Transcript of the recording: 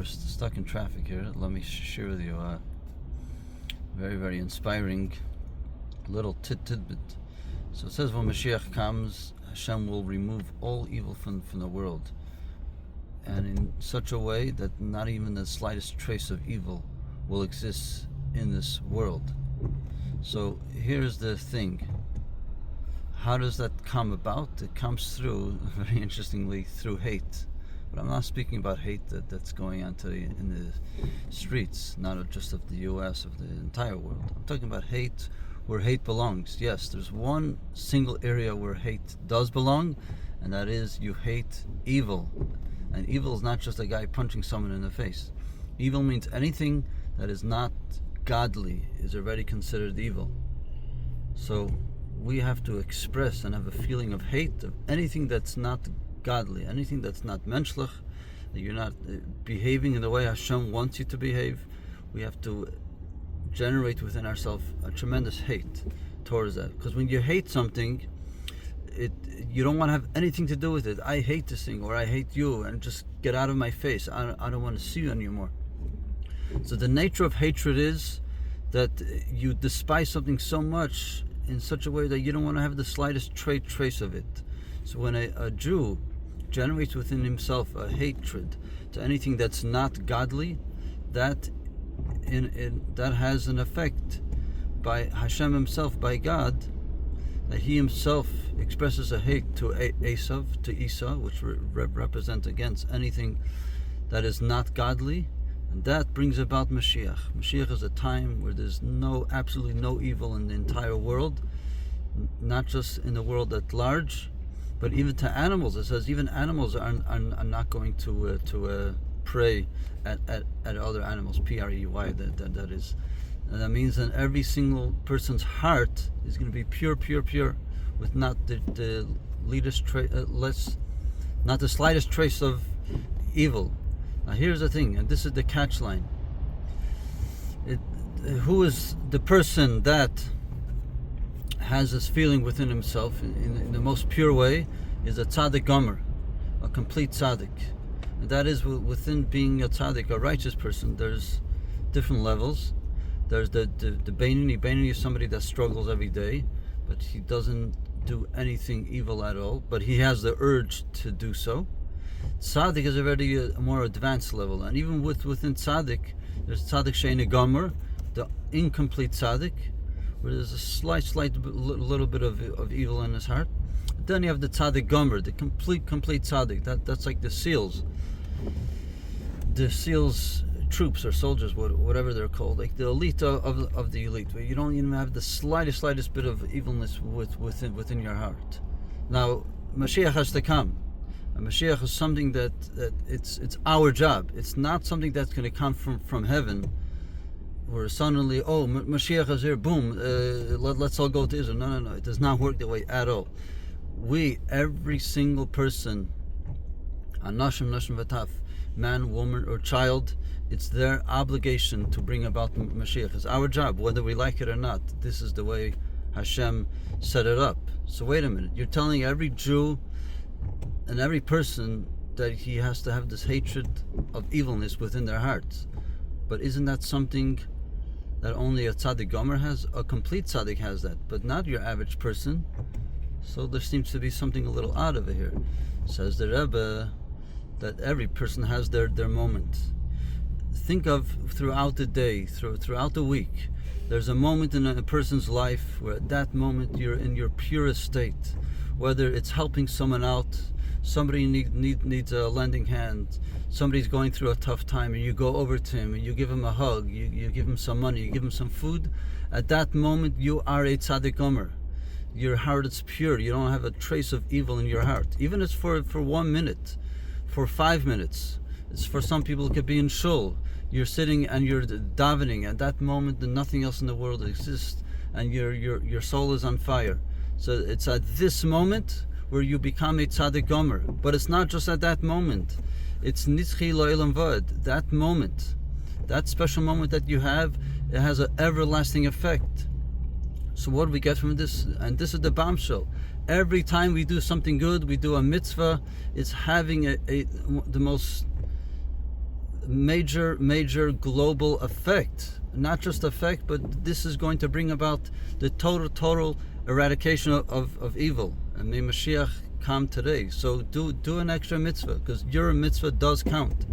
we're stuck in traffic here. Let me share with you a very, very inspiring little tidbit. So it says when Mashiach comes, Hashem will remove all evil from the world, and in such a way that not even the slightest trace of evil will exist in this world. So here's the thing. How does that come about? It comes through, very interestingly, through hate. But I'm not speaking about hate that's going on today in the streets, not just of the US, of the entire world. I'm talking about hate where hate belongs. Yes, there's one single area where hate does belong, and that is you hate evil. And evil is not just a guy punching someone in the face. Evil means anything that is not godly is already considered evil. So we have to express and have a feeling of hate of anything that's not godly, anything that's not menschlich, that you're not behaving in the way Hashem wants you to behave. We have to generate within ourselves a tremendous hate towards that. Because when you hate something, you don't want to have anything to do with it. I hate this thing, or I hate you, and just get out of my face. I don't want to see you anymore. So the nature of hatred is that you despise something so much in such a way that you don't want to have the slightest trace of it. So when a Jew generates within himself a hatred to anything that's not godly, that has an effect by Hashem himself, by God, that he himself expresses a hate to Esau, which represent against anything that is not godly, and that brings about Mashiach. Mashiach is a time where there's absolutely no evil in the entire world, not just in the world at large, but even to animals. It says even animals are not going to prey at other animals. P-R-E-Y, that is. And that means that every single person's heart is going to be pure, with not the slightest trace of evil. Now here's the thing, and this is the catch line. Who is the person that has this feeling within himself in the most pure way is a tzaddik gomer, a complete tzaddik. And that is within being a tzaddik, a righteous person. There's different levels. There's the Beinoni. Beinoni is somebody that struggles every day, but he doesn't do anything evil at all, but he has the urge to do so. Tzaddik is already a more advanced level, and even within tzaddik, there's tzaddik she'eino gomer, the incomplete tzaddik, where there's a slight little bit of evil in his heart. Then you have the tzaddik gomer, the complete tzaddik. That's like the SEALs troops or soldiers, whatever they're called, like the elite of the elite, where you don't even have the slightest bit of evilness within your heart. Now Mashiach has to come. And Mashiach is something that it's our job. It's not something that's going to come from heaven, where suddenly, Mashiach is here, boom, let's all go to Israel. No, it does not work that way at all. Every single person, Anashim Vataf, man, woman, or child, it's their obligation to bring about Mashiach. It's our job, whether we like it or not. This is the way Hashem set it up. So wait a minute, you're telling every Jew and every person that he has to have this hatred of evilness within their hearts. But isn't that something that only a tzaddik gomer has? A complete tzaddik has that, but not your average person. So there seems to be something a little odd over here. Says the Rebbe that every person has their moment. Think of throughout the day, throughout the week, there's a moment in a person's life where at that moment you're in your purest state. Whether it's helping someone out, somebody needs a lending hand, somebody's going through a tough time, and you go over to him and you give him a hug, you give him some money, you give him some food. At that moment you are a tzaddik gomer. Your heart is pure. You don't have a trace of evil in your heart. Even if it's for 1 minute, for 5 minutes. It's for some people it could be in shul. You're sitting and you're davening. At that moment, nothing else in the world exists, and your soul is on fire. So it's at this moment where you become a tzaddik gomer. But it's not just at that moment. It's nitzchi lo'elam va'ed. That moment, that special moment that you have, it has an everlasting effect. So what do we get from this? And this is the bombshell. Every time we do something good, we do a mitzvah, it's having the most major global effect. Not just effect, but this is going to bring about the total eradication of evil. And may Mashiach come today. So do an extra mitzvah, because your mitzvah does count.